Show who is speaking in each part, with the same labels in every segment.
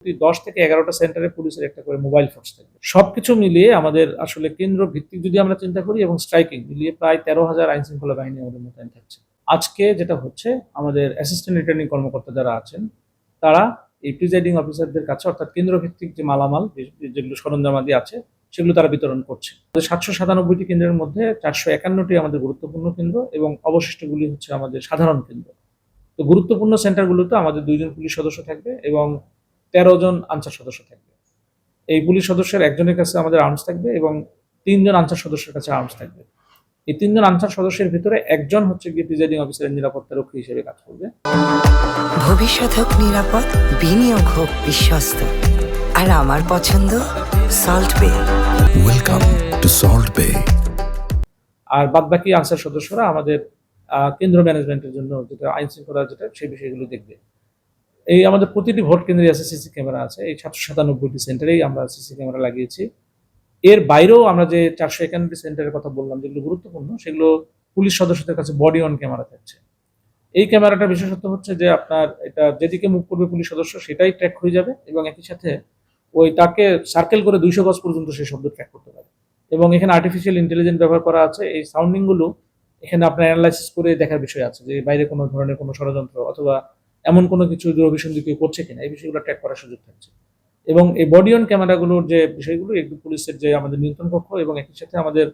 Speaker 1: 10 থেকে 11টা সেন্টারে পুলিশের একটা করে মোবাইল ফোর্স থাকবে। সবকিছু মিলিয়ে আমাদের আসলে কেন্দ্র ভিত্তিক যদি আমরা চিন্তা করি এবং স্ট্রাইকিং মিলিয়ে প্রায় 13,000 আইন শৃঙ্খলা বাহিনী আমাদের মোতায়েন থাকছে। আজকে যেটা হচ্ছে আমাদের অ্যাসিস্ট্যান্ট রিটার্নিং কর্মকর্তা যারা আছেন তারা এই প্রিজাইডিং অফিসারদের কাছে অর্থাৎ কেন্দ্র ভিত্তিক যে মালামাল যেগুলো সরঞ্জামাদি আছে সেগুলো তারা বিতরণ করছে। 797টি কেন্দ্রের মধ্যে 451টি আমাদের গুরুত্বপূর্ণ কেন্দ্র এবং অবশিষ্টগুলি হচ্ছে আমাদের সাধারণ কেন্দ্র। তো গুরুত্বপূর্ণ সেন্টারগুলোতে আমাদের 2 জন পুলিশ সদস্য থাকবে এবং 13 জন আনসার সদস্য থাকবে। এই পুলিশ সদস্যের একজনের কাছে আমাদের আর্মস থাকবে এবং 3 জন আনসার সদস্যের কাছে আর্মস থাকবে। এই 3 জন আনসার সদস্যের ভিতরে একজন হচ্ছে গিয়ে প্রিজাইডিং অফিসারের নিরাপত্তা রক্ষী হিসেবে কাজ করবে।
Speaker 2: ভবিষ্যৎ হোক নিরাপদ, বিনিয়োগ হোক বিশ্বস্ত, আর আমার পছন্দ সল্ট বে।
Speaker 3: ওয়েলকাম টু সল্ট বে।
Speaker 1: আর বাদবাকি আনসার সদস্যরা আমাদের কেন্দ্র ম্যানেজমেন্টের জন্য যেটা আইন শৃঙ্খলা যেটা সেই বিষয়গুলো দেখবে। এই আমাদের প্রতিটি ভোট কেন্দ্রে আছে সিসি ক্যামেরা আছে। এই 797টি সেন্টারেই আমরা সিসি ক্যামেরা লাগিয়েছি। এর বাইরেও আমরা যে 451টি সেন্টারের কথা বললাম যেগুলো গুরুত্বপূর্ণ সেগুলো পুলিশ সদস্যদের কাছে বডি অন ক্যামেরা থাকছে। এই ক্যামেরাটা বিশেষত্ব হচ্ছে যে আপনার এটা যেদিকে মুখ করবে পুলিশ সদস্য সেটাই ট্র্যাক হয়ে যাবে এবং একই সাথে ওই তাকে সার্কেল করে 200 গজ পর্যন্ত সেই শব্দ ট্র্যাক করতে পারে এবং এখানে আর্টিফিশিয়াল ইন্টেলিজেন্স ব্যবহার করা আছে। এই সাউন্ডিংগুলো এখানে আপনার অ্যানালাইসিস করে দেখার বিষয় আছে যে বাইরে কোনো ধরনের কোনো ষড়যন্ত্র অথবা এমন কোনো কিছু দুরভিসন্ধি কেউ করছে কিনা এই বিষয়গুলো ট্র্যাক করার সুযোগ থাকছে। এবং এই বডি অন ক্যামেরাগুলোর যে বিষয়গুলো এগুলো পুলিশের যে আমাদের নিয়ন্ত্রণ কক্ষ এবং একই সাথে আমাদের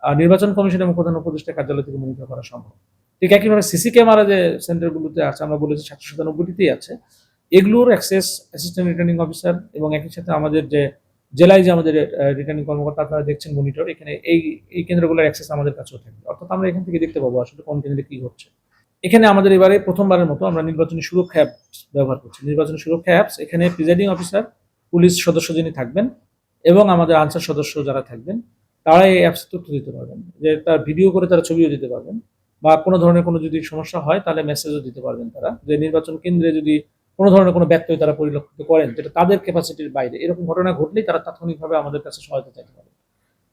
Speaker 1: নির্বাচন কমিশন এবং প্রধান উপদেষ্টা কার্যালয় থেকে মনিটর করা সম্ভব। ঠিক একইভাবে সিসি ক্যামেরা যে সেন্টারগুলোতে আছে আমরা বলেছি 797টিতেই আছে, এগুলোর অ্যাক্সেস অ্যাসিস্ট্যান্ট রিটার্নিং অফিসার এবং একই সাথে আমাদের যে জেলায় যে আমাদের রিটার্নিং কর্মকর্তা আপনারা দেখছেন মনিটর এখানে এই কেন্দ্রগুলোর অ্যাক্সেস আমাদের কাছেও থাকবে। অর্থাৎ আমরা এখান থেকে দেখতে পাবো আসলে কোন কেন্দ্রে কি হচ্ছে। এখানে আমাদের এবারে প্রথমবারের মতো আমরা নির্বাচনী সুরক্ষা অ্যাপ ব্যবহার করছি। নির্বাচনী সুরক্ষা অ্যাপস এখানে প্রিজাইডিং অফিসার, পুলিশ সদস্য যিনি থাকবেন এবং আমাদের আনসার সদস্য যারা থাকবেন তারা এই অ্যাপস তথ্য দিতে পারবেন, যে তার ভিডিও করে তারা ছবিও দিতে পারবেন বা কোনো ধরনের কোনো যদি সমস্যা হয় তাহলে মেসেজও দিতে পারবেন তারা, যে নির্বাচন কেন্দ্রে যদি কোনো ধরনের কোনো ব্যত্যয় তারা পরিলক্ষিত করেন যেটা তাদের ক্যাপাসিটির বাইরে এরকম ঘটনা ঘটলেই তারা তাৎক্ষণিকভাবে আমাদের কাছে সহায়তা চাইতে পারে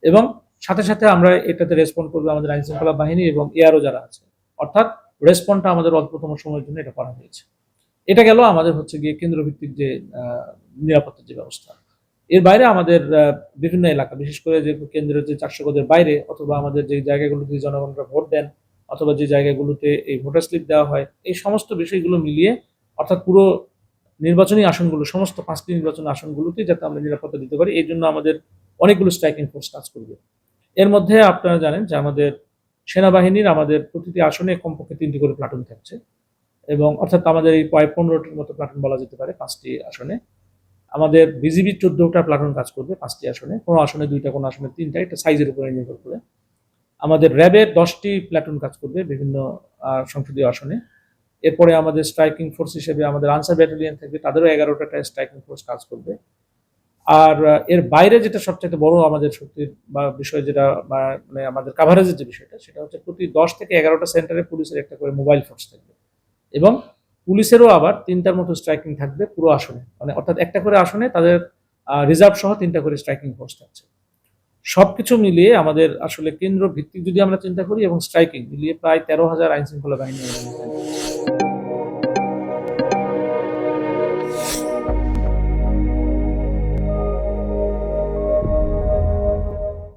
Speaker 1: এবং সাথে সাথে আমরা এটাতে রেসপন্ড করবো আমাদের আইন শৃঙ্খলা বাহিনী এবং এআরও যারা আছে। অর্থাৎ রেসপন্ডটা আমাদের অল্পতম সময়ের জন্য এটা করা হয়েছে। এটা গেল আমাদের হচ্ছে গিয়ে কেন্দ্রভিত্তিক যে নিরাপত্তার যে ব্যবস্থা। এর বাইরে আমাদের বিভিন্ন এলাকা বিশেষ করে যে কেন্দ্রের যে 400 গজের বাইরে অথবা আমাদের যে জায়গাগুলোতে জনগণরা ভোট দেন অথবা যে জায়গাগুলোতে এই ভোটার স্লিপ দেওয়া হয় এই সমস্ত বিষয়গুলো মিলিয়ে অর্থাৎ পুরো নির্বাচনী আসনগুলো সমস্ত 5টি নির্বাচনী আসনগুলোতে যাতে আমরা নিরাপত্তা দিতে পারি এই জন্য আমাদের অনেকগুলো স্ট্রাইকিং ফোর্স কাজ করবে। এর মধ্যে আপনারা জানেন যে আমাদের সেনাবাহিনীর আমাদের প্রতিটি আসনে কমপক্ষে 3টি করে প্লাটুন থাকছে এবং অর্থাৎ আমাদের এই প্রায় 15টির মতো প্লাটুন বলা যেতে পারে 5টি আসনে। আমাদের বিজিবির 14টা প্লাটুন কাজ করবে 5টি আসনে, কোনো আসনে 2টা কোনো আসনে 3টা, এটা সাইজের উপরে নির্ভর করে। আমাদের র্যাবের 10টি প্লাটুন কাজ করবে বিভিন্ন সংসদীয় আসনে। এরপরে আমাদের স্ট্রাইকিং ফোর্স হিসেবে আমাদের আনসার ব্যাটালিয়ন থাকবে, তাদেরও 11টা স্ট্রাইকিং ফোর্স কাজ করবে। আর এর বাইরে যেটা সবচেয়ে বড় আমাদের শক্তির বা বিষয় যেটা মানে আমাদের কাভারেজের যে বিষয়টা সেটা হচ্ছে প্রতি 10 থেকে 11টা সেন্টারে পুলিশের একটা করে মোবাইল ফোর্স থাকবে এবং পুলিশেরও আবার 3টার মতো স্ট্রাইকিং থাকবে পুরো আসনে, মানে অর্থাৎ একটা করে আসনে তাদের রিজার্ভ সহ 3টা করে স্ট্রাইকিং ফোর্স থাকছে। সবকিছু মিলিয়ে আমাদের আসলে কেন্দ্র ভিত্তিক যদি আমরা চিন্তা করি এবং স্ট্রাইকিং মিলিয়ে প্রায় 13,000 আইন শৃঙ্খলা বাহিনী